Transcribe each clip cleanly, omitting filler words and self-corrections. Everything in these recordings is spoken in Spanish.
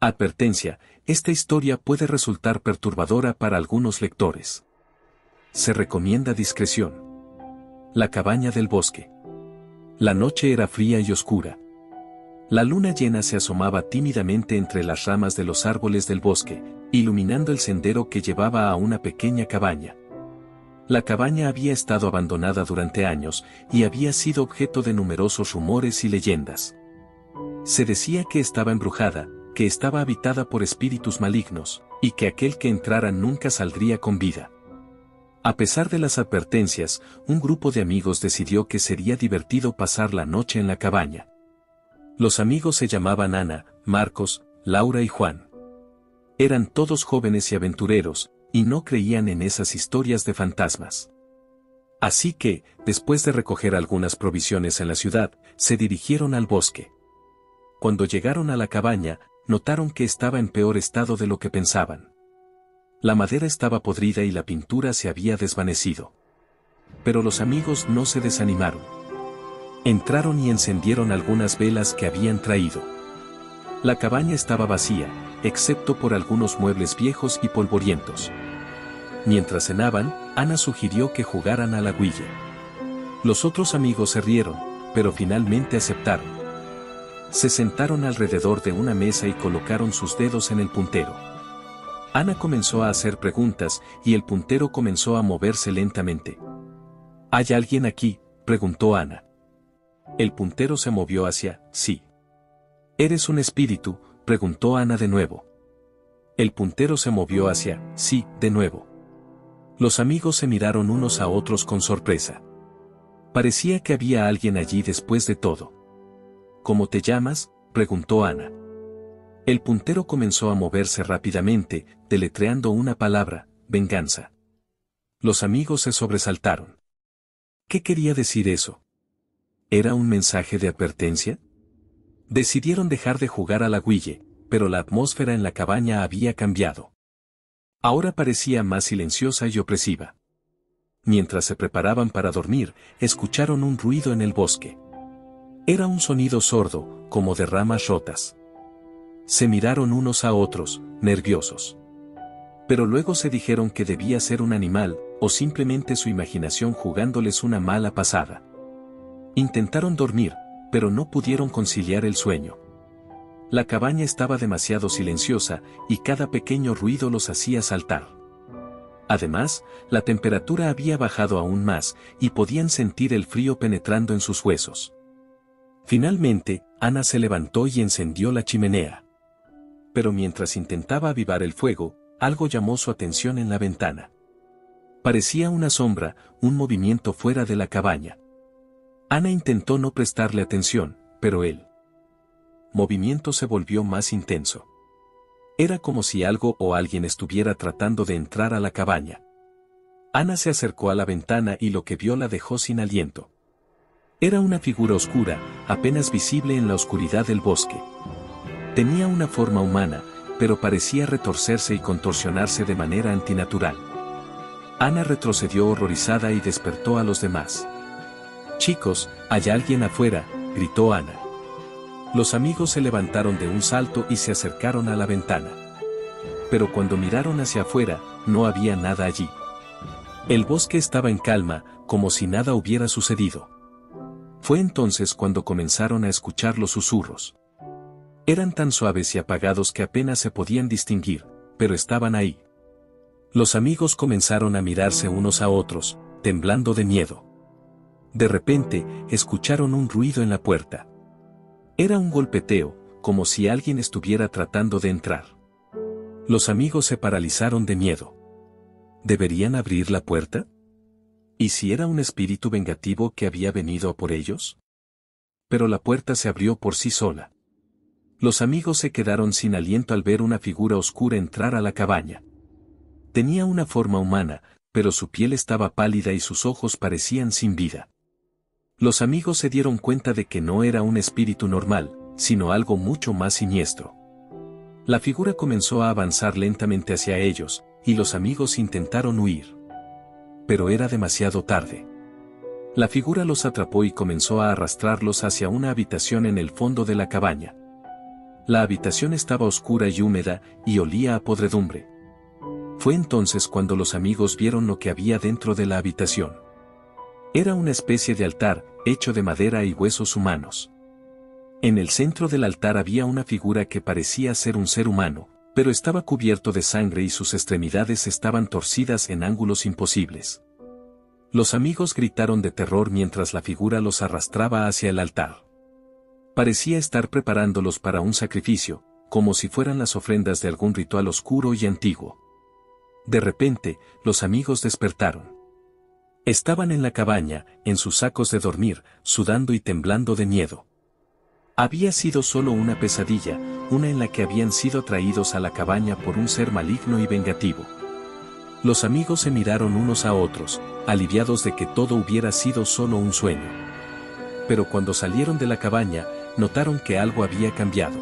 Advertencia, esta historia puede resultar perturbadora para algunos lectores. Se recomienda discreción. La cabaña del bosque. La noche era fría y oscura. La luna llena se asomaba tímidamente entre las ramas de los árboles del bosque, iluminando el sendero que llevaba a una pequeña cabaña. La cabaña había estado abandonada durante años y había sido objeto de numerosos rumores y leyendas. Se decía que estaba embrujada, que estaba habitada por espíritus malignos, y que aquel que entrara nunca saldría con vida. A pesar de las advertencias, un grupo de amigos decidió que sería divertido pasar la noche en la cabaña. Los amigos se llamaban Ana, Marcos, Laura y Juan. Eran todos jóvenes y aventureros, y no creían en esas historias de fantasmas. Así que, después de recoger algunas provisiones en la ciudad, se dirigieron al bosque. Cuando llegaron a la cabaña, notaron que estaba en peor estado de lo que pensaban. La madera estaba podrida y la pintura se había desvanecido. Pero los amigos no se desanimaron. Entraron y encendieron algunas velas que habían traído. La cabaña estaba vacía, excepto por algunos muebles viejos y polvorientos. Mientras cenaban, Ana sugirió que jugaran a la Ouija. Los otros amigos se rieron, pero finalmente aceptaron. Se sentaron alrededor de una mesa y colocaron sus dedos en el puntero. Ana comenzó a hacer preguntas y el puntero comenzó a moverse lentamente. ¿Hay alguien aquí?, preguntó Ana. El puntero se movió hacia sí. ¿Eres un espíritu?, preguntó Ana de nuevo. El puntero se movió hacia sí, de nuevo. Los amigos se miraron unos a otros con sorpresa. Parecía que había alguien allí después de todo. ¿Cómo te llamas?, preguntó Ana. El puntero comenzó a moverse rápidamente, deletreando una palabra: venganza. Los amigos se sobresaltaron. ¿Qué quería decir eso? ¿Era un mensaje de advertencia? Decidieron dejar de jugar a la Ouija, pero la atmósfera en la cabaña había cambiado. Ahora parecía más silenciosa y opresiva. Mientras se preparaban para dormir, escucharon un ruido en el bosque. Era un sonido sordo, como de ramas rotas. Se miraron unos a otros, nerviosos. Pero luego se dijeron que debía ser un animal, o simplemente su imaginación jugándoles una mala pasada. Intentaron dormir, pero no pudieron conciliar el sueño. La cabaña estaba demasiado silenciosa, y cada pequeño ruido los hacía saltar. Además, la temperatura había bajado aún más, y podían sentir el frío penetrando en sus huesos. Finalmente, Ana se levantó y encendió la chimenea. Pero mientras intentaba avivar el fuego, algo llamó su atención en la ventana. Parecía una sombra, un movimiento fuera de la cabaña. Ana intentó no prestarle atención, pero el movimiento se volvió más intenso. Era como si algo o alguien estuviera tratando de entrar a la cabaña. Ana se acercó a la ventana y lo que vio la dejó sin aliento. Era una figura oscura, apenas visible en la oscuridad del bosque. Tenía una forma humana, pero parecía retorcerse y contorsionarse de manera antinatural. Ana retrocedió horrorizada y despertó a los demás. «Chicos, hay alguien afuera», gritó Ana. Los amigos se levantaron de un salto y se acercaron a la ventana. Pero cuando miraron hacia afuera, no había nada allí. El bosque estaba en calma, como si nada hubiera sucedido. Fue entonces cuando comenzaron a escuchar los susurros. Eran tan suaves y apagados que apenas se podían distinguir, pero estaban ahí. Los amigos comenzaron a mirarse unos a otros, temblando de miedo. De repente, escucharon un ruido en la puerta. Era un golpeteo, como si alguien estuviera tratando de entrar. Los amigos se paralizaron de miedo. ¿Deberían abrir la puerta? ¿Y si era un espíritu vengativo que había venido a por ellos? Pero la puerta se abrió por sí sola. Los amigos se quedaron sin aliento al ver una figura oscura entrar a la cabaña. Tenía una forma humana, pero su piel estaba pálida y sus ojos parecían sin vida. Los amigos se dieron cuenta de que no era un espíritu normal, sino algo mucho más siniestro. La figura comenzó a avanzar lentamente hacia ellos, y los amigos intentaron huir. Pero era demasiado tarde. La figura los atrapó y comenzó a arrastrarlos hacia una habitación en el fondo de la cabaña. La habitación estaba oscura y húmeda, y olía a podredumbre. Fue entonces cuando los amigos vieron lo que había dentro de la habitación. Era una especie de altar, hecho de madera y huesos humanos. En el centro del altar había una figura que parecía ser un ser humano, pero estaba cubierto de sangre y sus extremidades estaban torcidas en ángulos imposibles. Los amigos gritaron de terror mientras la figura los arrastraba hacia el altar. Parecía estar preparándolos para un sacrificio, como si fueran las ofrendas de algún ritual oscuro y antiguo. De repente, los amigos despertaron. Estaban en la cabaña, en sus sacos de dormir, sudando y temblando de miedo. Había sido solo una pesadilla, una en la que habían sido traídos a la cabaña por un ser maligno y vengativo. Los amigos se miraron unos a otros, aliviados de que todo hubiera sido solo un sueño. Pero cuando salieron de la cabaña, notaron que algo había cambiado.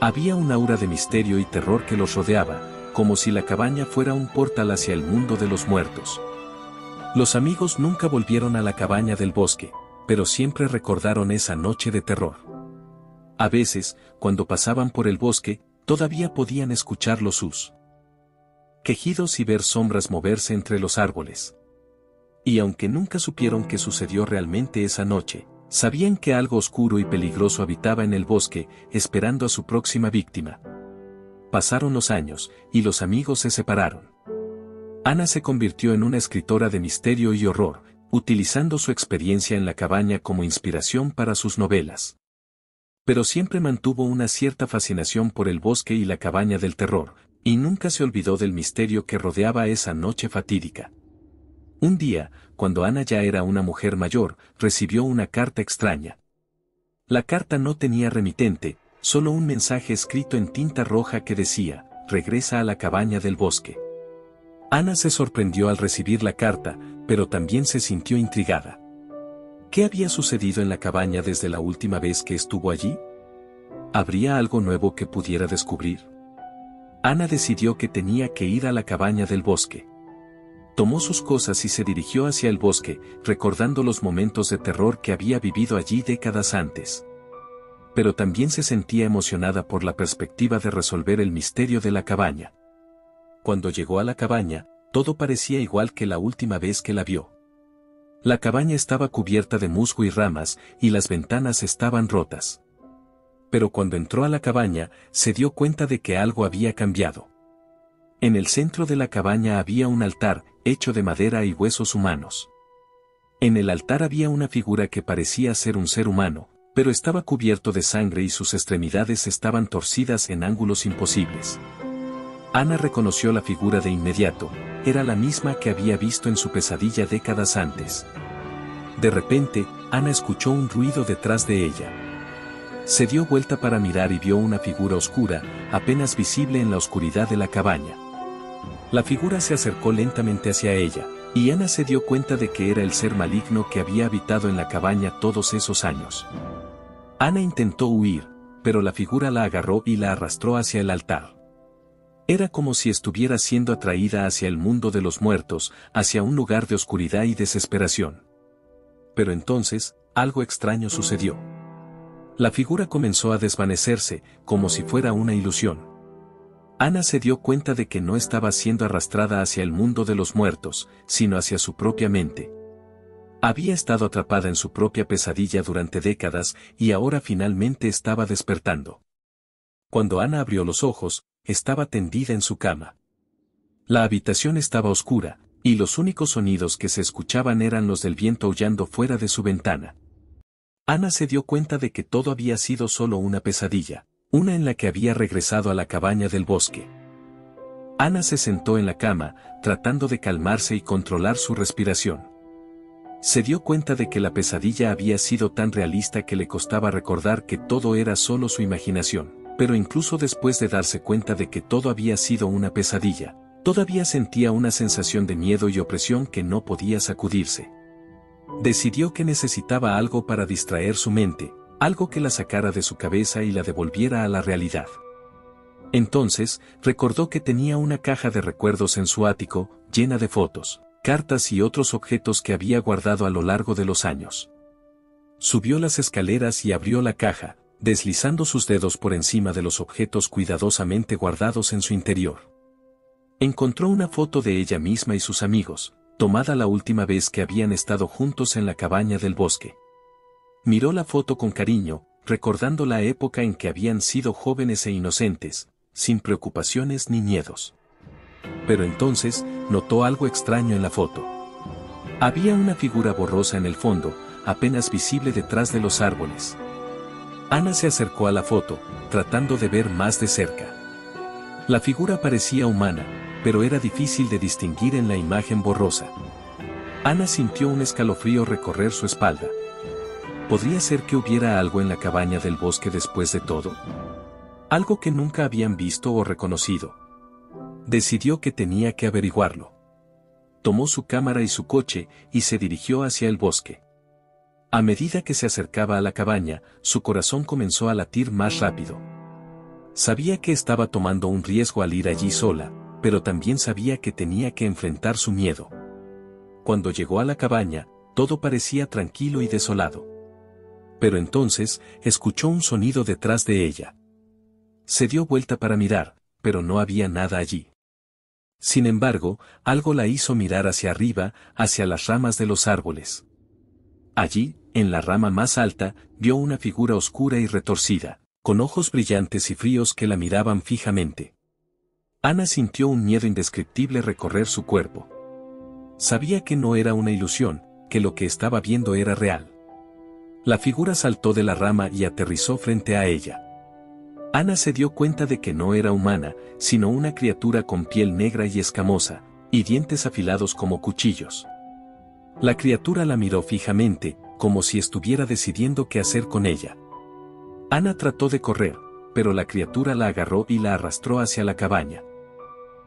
Había un aura de misterio y terror que los rodeaba, como si la cabaña fuera un portal hacia el mundo de los muertos. Los amigos nunca volvieron a la cabaña del bosque, pero siempre recordaron esa noche de terror. A veces, cuando pasaban por el bosque, todavía podían escuchar los sus quejidos y ver sombras moverse entre los árboles. Y aunque nunca supieron qué sucedió realmente esa noche, sabían que algo oscuro y peligroso habitaba en el bosque, esperando a su próxima víctima. Pasaron los años, y los amigos se separaron. Ana se convirtió en una escritora de misterio y horror, utilizando su experiencia en la cabaña como inspiración para sus novelas. Pero siempre mantuvo una cierta fascinación por el bosque y la cabaña del terror, y nunca se olvidó del misterio que rodeaba esa noche fatídica. Un día, cuando Ana ya era una mujer mayor, recibió una carta extraña. La carta no tenía remitente, solo un mensaje escrito en tinta roja que decía: regresa a la cabaña del bosque. Ana se sorprendió al recibir la carta, pero también se sintió intrigada. ¿Qué había sucedido en la cabaña desde la última vez que estuvo allí? ¿Habría algo nuevo que pudiera descubrir? Ana decidió que tenía que ir a la cabaña del bosque. Tomó sus cosas y se dirigió hacia el bosque, recordando los momentos de terror que había vivido allí décadas antes. Pero también se sentía emocionada por la perspectiva de resolver el misterio de la cabaña. Cuando llegó a la cabaña, todo parecía igual que la última vez que la vio. La cabaña estaba cubierta de musgo y ramas, y las ventanas estaban rotas. Pero cuando entró a la cabaña, se dio cuenta de que algo había cambiado. En el centro de la cabaña había un altar, hecho de madera y huesos humanos. En el altar había una figura que parecía ser un ser humano, pero estaba cubierto de sangre y sus extremidades estaban torcidas en ángulos imposibles. Ana reconoció la figura de inmediato, era la misma que había visto en su pesadilla décadas antes. De repente, Ana escuchó un ruido detrás de ella. Se dio vuelta para mirar y vio una figura oscura, apenas visible en la oscuridad de la cabaña. La figura se acercó lentamente hacia ella, y Ana se dio cuenta de que era el ser maligno que había habitado en la cabaña todos esos años. Ana intentó huir, pero la figura la agarró y la arrastró hacia el altar. Era como si estuviera siendo atraída hacia el mundo de los muertos, hacia un lugar de oscuridad y desesperación. Pero entonces, algo extraño sucedió. La figura comenzó a desvanecerse, como si fuera una ilusión. Ana se dio cuenta de que no estaba siendo arrastrada hacia el mundo de los muertos, sino hacia su propia mente. Había estado atrapada en su propia pesadilla durante décadas y ahora finalmente estaba despertando. Cuando Ana abrió los ojos, estaba tendida en su cama. La habitación estaba oscura, y los únicos sonidos que se escuchaban eran los del viento aullando fuera de su ventana. Ana se dio cuenta de que todo había sido solo una pesadilla, una en la que había regresado a la cabaña del bosque. Ana se sentó en la cama, tratando de calmarse y controlar su respiración. Se dio cuenta de que la pesadilla había sido tan realista que le costaba recordar que todo era solo su imaginación, pero incluso después de darse cuenta de que todo había sido una pesadilla, todavía sentía una sensación de miedo y opresión que no podía sacudirse. Decidió que necesitaba algo para distraer su mente, algo que la sacara de su cabeza y la devolviera a la realidad. Entonces, recordó que tenía una caja de recuerdos en su ático, llena de fotos, cartas y otros objetos que había guardado a lo largo de los años. Subió las escaleras y abrió la caja, deslizando sus dedos por encima de los objetos cuidadosamente guardados en su interior. Encontró una foto de ella misma y sus amigos, tomada la última vez que habían estado juntos en la cabaña del bosque. Miró la foto con cariño, recordando la época en que habían sido jóvenes e inocentes, sin preocupaciones ni miedos. Pero entonces, notó algo extraño en la foto. Había una figura borrosa en el fondo, apenas visible detrás de los árboles. Ana se acercó a la foto, tratando de ver más de cerca. La figura parecía humana, pero era difícil de distinguir en la imagen borrosa. Ana sintió un escalofrío recorrer su espalda. ¿Podría ser que hubiera algo en la cabaña del bosque después de todo? Algo que nunca habían visto o reconocido. Decidió que tenía que averiguarlo. Tomó su cámara y su coche y se dirigió hacia el bosque. A medida que se acercaba a la cabaña, su corazón comenzó a latir más rápido. Sabía que estaba tomando un riesgo al ir allí sola, pero también sabía que tenía que enfrentar su miedo. Cuando llegó a la cabaña, todo parecía tranquilo y desolado. Pero entonces, escuchó un sonido detrás de ella. Se dio vuelta para mirar, pero no había nada allí. Sin embargo, algo la hizo mirar hacia arriba, hacia las ramas de los árboles. Allí, en la rama más alta, vio una figura oscura y retorcida, con ojos brillantes y fríos que la miraban fijamente. Ana sintió un miedo indescriptible recorrer su cuerpo. Sabía que no era una ilusión, que lo que estaba viendo era real. La figura saltó de la rama y aterrizó frente a ella. Ana se dio cuenta de que no era humana, sino una criatura con piel negra y escamosa, y dientes afilados como cuchillos. La criatura la miró fijamente, como si estuviera decidiendo qué hacer con ella. Ana trató de correr, pero la criatura la agarró y la arrastró hacia la cabaña.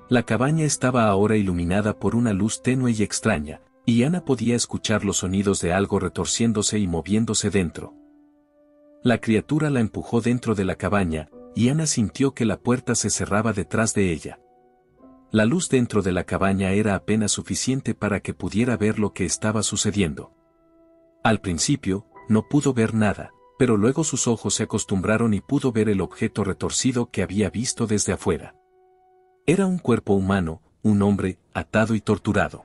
La cabaña estaba ahora iluminada por una luz tenue y extraña, y Ana podía escuchar los sonidos de algo retorciéndose y moviéndose dentro. La criatura la empujó dentro de la cabaña, y Ana sintió que la puerta se cerraba detrás de ella. La luz dentro de la cabaña era apenas suficiente para que pudiera ver lo que estaba sucediendo. Al principio, no pudo ver nada, pero luego sus ojos se acostumbraron y pudo ver el objeto retorcido que había visto desde afuera. Era un cuerpo humano, un hombre, atado y torturado.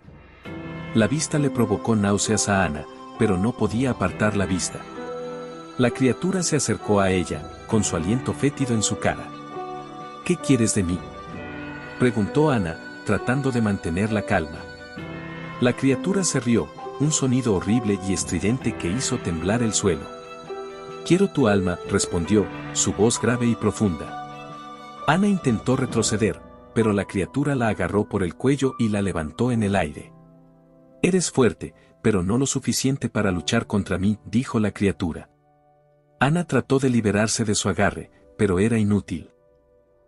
La vista le provocó náuseas a Ana, pero no podía apartar la vista. La criatura se acercó a ella, con su aliento fétido en su cara. ¿Qué quieres de mí?, preguntó Ana, tratando de mantener la calma. La criatura se rió, un sonido horrible y estridente que hizo temblar el suelo. Quiero tu alma, respondió, su voz grave y profunda. Ana intentó retroceder, pero la criatura la agarró por el cuello y la levantó en el aire. Eres fuerte, pero no lo suficiente para luchar contra mí, dijo la criatura. Ana trató de liberarse de su agarre, pero era inútil.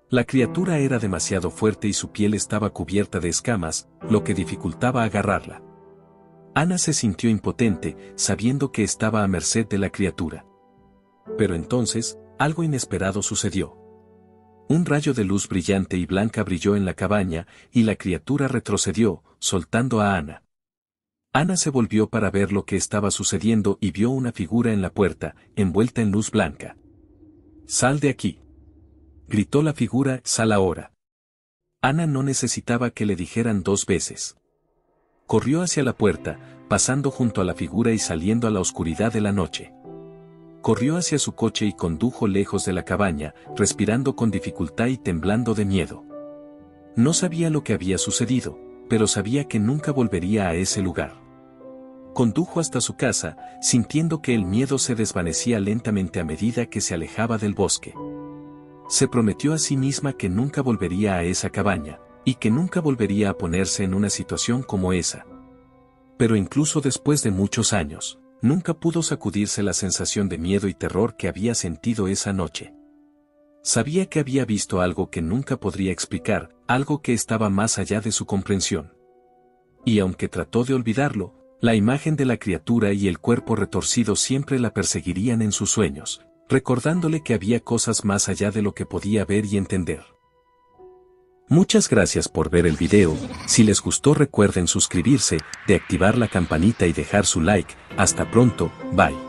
La criatura era demasiado fuerte y su piel estaba cubierta de escamas, lo que dificultaba agarrarla. Ana se sintió impotente, sabiendo que estaba a merced de la criatura. Pero entonces, algo inesperado sucedió. Un rayo de luz brillante y blanca brilló en la cabaña, y la criatura retrocedió, soltando a Ana. Ana se volvió para ver lo que estaba sucediendo y vio una figura en la puerta, envuelta en luz blanca. «Sal de aquí», gritó la figura, «sal ahora». Ana no necesitaba que le dijeran dos veces. Corrió hacia la puerta, pasando junto a la figura y saliendo a la oscuridad de la noche. Corrió hacia su coche y condujo lejos de la cabaña, respirando con dificultad y temblando de miedo. No sabía lo que había sucedido, pero sabía que nunca volvería a ese lugar. Condujo hasta su casa, sintiendo que el miedo se desvanecía lentamente a medida que se alejaba del bosque. Se prometió a sí misma que nunca volvería a esa cabaña, y que nunca volvería a ponerse en una situación como esa. Pero incluso después de muchos años, nunca pudo sacudirse la sensación de miedo y terror que había sentido esa noche. Sabía que había visto algo que nunca podría explicar, algo que estaba más allá de su comprensión. Y aunque trató de olvidarlo, la imagen de la criatura y el cuerpo retorcido siempre la perseguirían en sus sueños, recordándole que había cosas más allá de lo que podía ver y entender. Muchas gracias por ver el video. Si les gustó recuerden suscribirse, de activar la campanita y dejar su like. Hasta pronto, bye.